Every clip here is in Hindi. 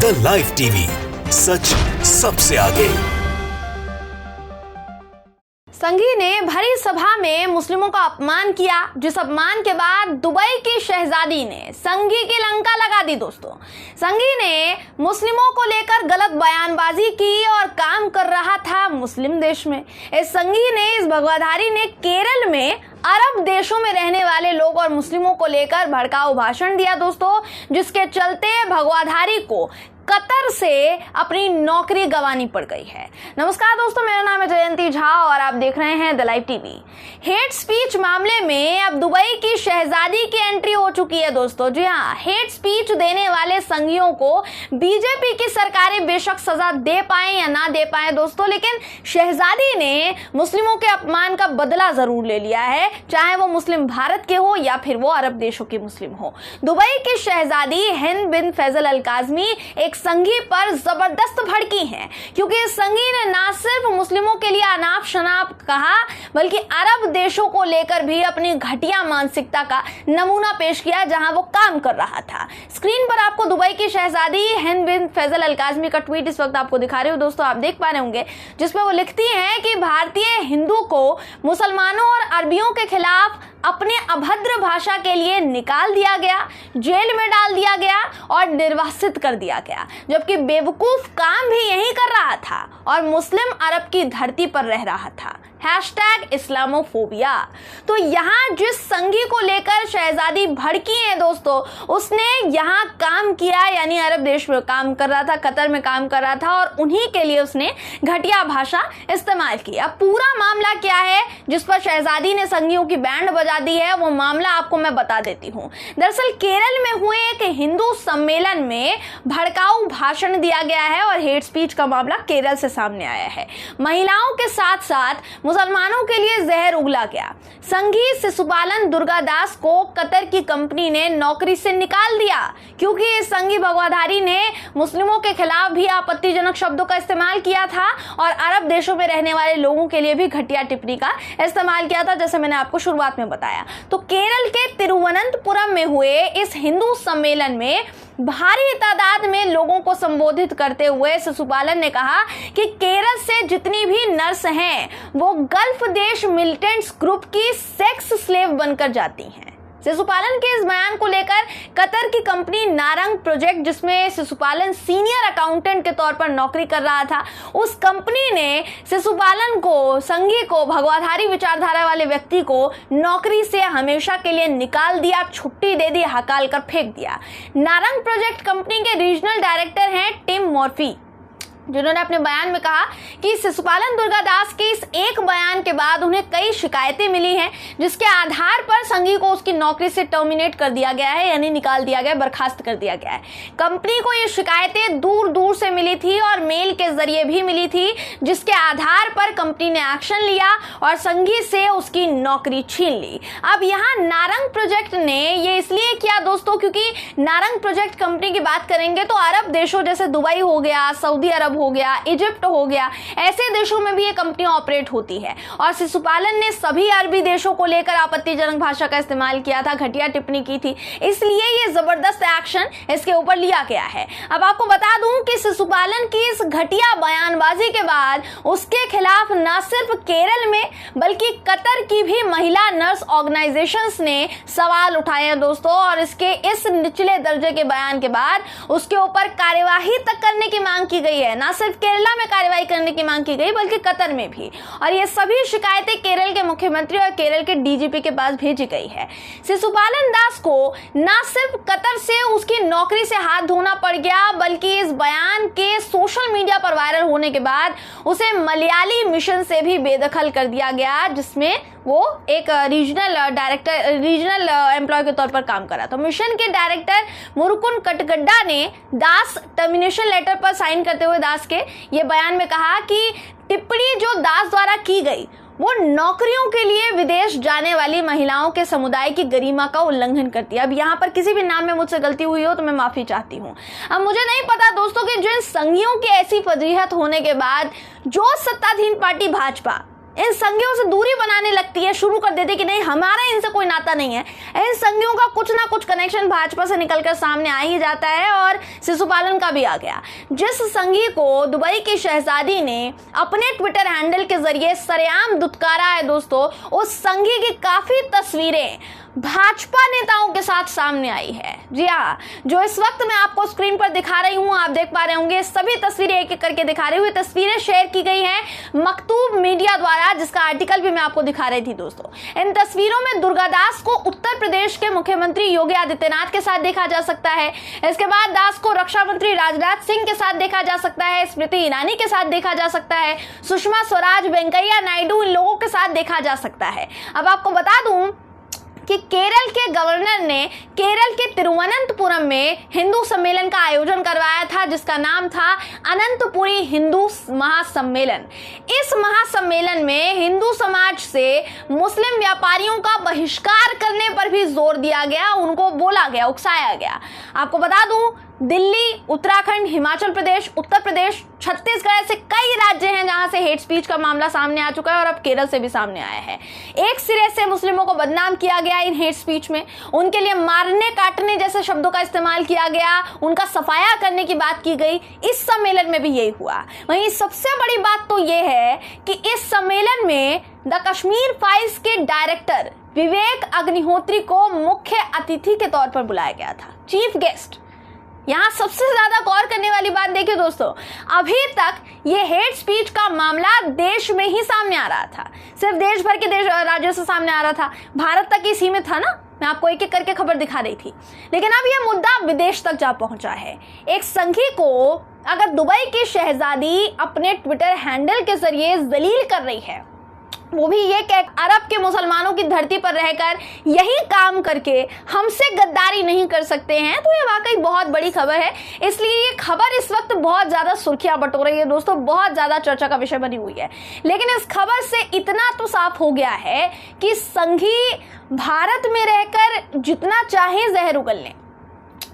द लाइव टीवी, सच सबसे आगे। संघी ने भरी सभा में मुस्लिमों का अपमान किया, जिस अपमान के बाद दुबई की शहजादी ने संघी की लंका लगा दी। दोस्तों, संघी ने मुस्लिमों को लेकर गलत बयानबाजी की और काम कर रहा था मुस्लिम देश में। इस संघी ने, इस भगवाधारी ने केरल में अरब देशों में रहने वाले लोग और मुस्लिमों को लेकर भड़काऊ भाषण दिया दोस्तों, जिसके चलते भगवाधारी को कतर से अपनी नौकरी गंवानी पड़ गई है। नमस्कार दोस्तों, मेरा नाम है जयंती झा और आप देख रहे हैं the live TV. Hate speech मामले में अब दुबई की शहजादी की एंट्री हो चुकी है दोस्तों। जी हाँ, हेट स्पीच देने वाले संघियों को बीजेपी की सरकारें बेशक सजा दे पाए या ना दे पाए दोस्तों, लेकिन शहजादी ने मुस्लिमों के अपमान का बदला जरूर ले लिया है, चाहे वो मुस्लिम भारत के हो या फिर वो अरब देशों के मुस्लिम हो। दुबई की शहजादी हिंद बिन फैसल अल काज़मी एक संघी पर जबरदस्त भड़की हैं, क्योंकि इस संघी ने ना सिर्फ मुस्लिमों के लिए अनाप शनाप कहा, बल्कि अरब देशों को लेकर भी अपनी घटिया मानसिकता का नमूना पेश किया जहां वो काम कर रहा था। स्क्रीन पर आपको दुबई की शहजादी हिंद बिन फैसल अल काज़मी का ट्वीट इस वक्त आपको दिखा रहे हो दोस्तों, आप देख पा रहे होंगे, जिसमें वो लिखती हैं कि भारतीय हिंदू को मुसलमानों और अरबियों के खिलाफ अपने अभद्र भाषा के लिए निकाल दिया गया, जेल में डाल दिया गया और निर्वासित कर दिया गया, जबकि बेवकूफ काम भी यही कर रहा था और मुस्लिम अरब की धरती पर रह रहा था। #इस्लामोफोबिया। तो यहाँ जिस संघी को लेकर शहजादी भड़की है दोस्तों, उसने यहाँ काम किया, यानी अरब देश में काम कर रहा था, कतर में काम कर रहा था और उन्हीं के लिए उसने घटिया भाषा इस्तेमाल की। अब पूरा मामला क्या है जिस पर शहजादी ने संघियों की बैंड बजा दी है, वो मामला आपको मैं बता देती हूँ। दरअसल केरल में हुए एक हिंदू सम्मेलन में भड़काऊ भाषण दिया गया है और हेट स्पीच का मामला केरल से सामने आया है। महिलाओं के साथ साथ मुसलमानों के लिए जहर उगला गया। संघी शिशुपालन दुर्गादास को कतर की कंपनी ने नौकरी से निकाल दिया, क्योंकि इस संघी भगवाधारी ने मुस्लिमों के खिलाफ भी आपत्तिजनक शब्दों का इस्तेमाल किया था और अरब देशों में रहने वाले लोगों के लिए भी घटिया टिप्पणी का इस्तेमाल किया था, जैसे मैंने आपको शुरुआत में बताया। तो केरल के तिरुवनंतपुरम में हुए इस हिंदू सम्मेलन में भारी तादाद में लोगों को संबोधित करते हुए शिशुपालन ने कहा कि केरल से जितनी भी नर्स हैं वो गल्फ देश मिलिटेंट्स ग्रुप की सेक्स स्लेव बनकर जाती हैं। शिशुपालन के इस बयान को लेकर कतर की कंपनी नारंग प्रोजेक्ट, जिसमें शिशुपालन सीनियर अकाउंटेंट के तौर पर नौकरी कर रहा था, उस कंपनी ने शिशुपालन को, संघी को, भगवाधारी विचारधारा वाले व्यक्ति को नौकरी से हमेशा के लिए निकाल दिया, छुट्टी दे दी, हकाल कर फेंक दिया। नारंग प्रोजेक्ट कंपनी के रीजनल डायरेक्टर हैं टिम मॉर्फी, जिन्होंने अपने बयान में कहा कि शिशुपालन दुर्गादास के इस एक बयान के बाद उन्हें कई शिकायतें मिली हैं, जिसके आधार पर संघी को उसकी नौकरी से टर्मिनेट कर दिया गया है, यानी निकाल दिया गया, बर्खास्त कर दिया गया है। कंपनी को ये शिकायतें दूर दूर से मिली थी और मेल के जरिए भी मिली थी, जिसके आधार पर कंपनी ने एक्शन लिया और संघी से उसकी नौकरी छीन ली। अब यहाँ नारंग प्रोजेक्ट ने ये इसलिए किया दोस्तों, क्योंकि नारंग प्रोजेक्ट कंपनी की बात करेंगे तो अरब देशों जैसे दुबई हो गया, सऊदी अरब हो गया, इजिप्ट हो गया, ऐसे देशों में भी ये कंपनी ऑपरेट होती है और शिशुपालन ने सभी अरबी देशों को लेकर आपत्तिजनक भाषा का इस्तेमाल किया था, घटिया टिप्पणी की थी, इसलिए ये जबरदस्त एक्शन इसके ऊपर लिया गया है। अब आपको बता दूं कि शिशुपालन की इस घटिया बयानबाजी के बाद उसके खिलाफ न सिर्फ केरल में बल्कि कतर की भी महिला नर्स ऑर्गेनाइजेशंस ने सवाल उठाए हैं दोस्तों, और इसके इस निचले दर्जे के बयान के बाद उसके ऊपर कार्यवाही तक करने की मांग की गई है। न सिर्फ केरला में कार्रवाई करने की मांग की गई बल्कि कतर में भी, और ये सभी शिकायतें केरल के मुख्यमंत्री और केरल के डीजीपी के पास भेजी गई है। शिशुपालन दास को न सिर्फ कतर से उसकी नौकरी से हाथ धोना पड़ गया, बल्कि इस बयान के सोशल मीडिया पर वायरल होने के बाद उसे मलयाली मिशन से भी बेदखल कर दिया गया, जिसमें वो एक रीजनल एम्प्लॉय के तौर पर काम कर रहा था। मिशन के डायरेक्टर मुरुकुन कटगड्डा ने दास टर्मिनेशन लेटर पर साइन करते हुए दास के ये बयान में कहा कि टिप्पणी जो दास द्वारा की गई वो नौकरियों के लिए विदेश जाने वाली महिलाओं के समुदाय की गरिमा का उल्लंघन करती है। अब यहाँ पर किसी भी नाम में मुझसे गलती हुई हो तो मैं माफी चाहती हूँ। अब मुझे नहीं पता दोस्तों कि जिन संघियों की ऐसी फजीहत होने के बाद जो सत्ताधीन पार्टी भाजपा इन संघियों से दूरी बनाने लगती है, शुरू कर देती है कि नहीं हमारा इनसे कोई नाता नहीं है। इन संघियों का कुछ ना कुछ कनेक्शन भाजपा से निकलकर सामने आ ही जाता है और शिशुपालन का भी आ गया। जिस संघी को दुबई की शहजादी ने अपने ट्विटर हैंडल के जरिए सरेआम दुत्कारा है दोस्तों, उस संघी की काफी तस्वीरें भाजपा नेताओं के साथ सामने आई है। जी हाँ, जो इस वक्त मैं आपको स्क्रीन पर दिखा रही हूं, आप देख पा रहे होंगे, सभी तस्वीरें एक एक करके दिखा रही हुई तस्वीरें शेयर की गई हैं मकतूब मीडिया द्वारा, जिसका आर्टिकल भी मैं आपको दिखा रही थी दोस्तों। इन तस्वीरों में दुर्गा दास को उत्तर प्रदेश के मुख्यमंत्री योगी आदित्यनाथ के साथ देखा जा सकता है। इसके बाद दास को रक्षा मंत्री राजनाथ सिंह के साथ देखा जा सकता है, स्मृति ईरानी के साथ देखा जा सकता है, सुषमा स्वराज, वेंकैया नायडू, इन लोगों के साथ देखा जा सकता है। अब आपको बता दूं कि केरल के गवर्नर ने केरल के तिरुवनंतपुरम में हिंदू सम्मेलन का आयोजन करवाया था, जिसका नाम था अनंतपुरी हिंदू महासम्मेलन। इस महासम्मेलन में हिंदू समाज से मुस्लिम व्यापारियों का बहिष्कार करने पर भी जोर दिया गया, उनको बोला गया, उकसाया गया। आपको बता दूं, दिल्ली, उत्तराखंड, हिमाचल प्रदेश, उत्तर प्रदेश, छत्तीसगढ़ ऐसे कई राज्य हैं जहां से हेट स्पीच का मामला सामने आ चुका है और अब केरल से भी सामने आया है। एक सिरे से मुस्लिमों को बदनाम किया गया इन हेट स्पीच में, उनके लिए मारने काटने जैसे शब्दों का इस्तेमाल किया गया, उनका सफाया करने की बात की गई। इस सम्मेलन में भी यही हुआ। वहीं सबसे बड़ी बात तो यह है कि इस सम्मेलन में द कश्मीर फाइल्स के डायरेक्टर विवेक अग्निहोत्री को मुख्य अतिथि के तौर पर बुलाया गया था, चीफ गेस्ट। यहां सबसे ज्यादा गौर करने वाली बात देखिए दोस्तों, अभी तक ये हेट स्पीच का मामला देश में ही सामने आ रहा था, सिर्फ देश भर के राज्यों से सामने आ रहा था, भारत तक ही सीमित था ना। मैं आपको एक एक करके खबर दिखा रही थी, लेकिन अब ये मुद्दा विदेश तक जा पहुंचा है। एक संघी को अगर दुबई की शहजादी अपने ट्विटर हैंडल के जरिए जलील कर रही है, वो भी ये कि अरब के मुसलमानों की धरती पर रहकर यही काम करके हमसे गद्दारी नहीं कर सकते हैं, तो ये वाकई बहुत बड़ी खबर है। इसलिए ये खबर इस वक्त बहुत ज्यादा सुर्खियां बटोर रही है दोस्तों, बहुत ज्यादा चर्चा का विषय बनी हुई है। लेकिन इस खबर से इतना तो साफ हो गया है कि संघी भारत में रहकर जितना चाहे जहर उगल लें,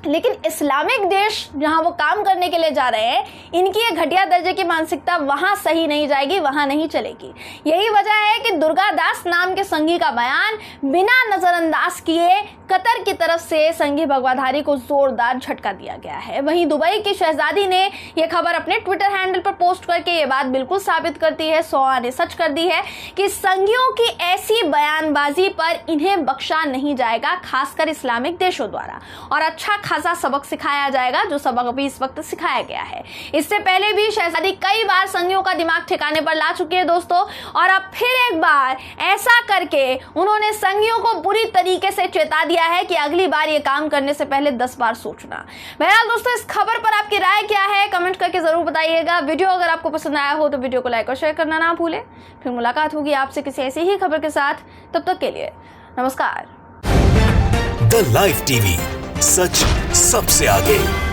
लेकिन इस्लामिक देश जहां वो काम करने के लिए जा रहे हैं, इनकी ये घटिया दर्जे की मानसिकता वहां सही नहीं जाएगी, वहां नहीं चलेगी। यही वजह है कि दुर्गा दास नाम के संघी का बयान बिना नजरअंदाज किए कतर की तरफ से संघी भगवाधारी को जोरदार झटका दिया गया है। वहीं दुबई की शहजादी ने यह खबर अपने ट्विटर हैंडल पर पोस्ट करके ये बात बिल्कुल साबित करती है, 100 आने सच कर दी है कि संघियों की ऐसी बयानबाजी पर इन्हें बख्शा नहीं जाएगा, खासकर इस्लामिक देशों द्वारा, और अच्छा खासा सबक सिखाया जाएगा, जो सबक अभी इस वक्त सिखाया गया है। इससे पहले भी शहजादी कई बार संघियों का दिमाग ठिकाने पर ला चुकी है दोस्तों, और अब फिर एक बार ऐसा करके उन्होंने संघियों को बुरी तरीके से चेता दिया है कि अगली बार ये काम करने से पहले 10 बार सोचना। बहरहाल दोस्तों, इस खबर पर आपकी राय क्या है, कमेंट करके जरूर बताइएगा। वीडियो अगर आपको पसंद आया हो तो वीडियो को लाइक और शेयर करना ना भूलें। फिर मुलाकात होगी आपसे किसी ऐसी ही खबर के साथ, तब तक के लिए नमस्कार। द लाइव टीवी, सच सबसे आगे।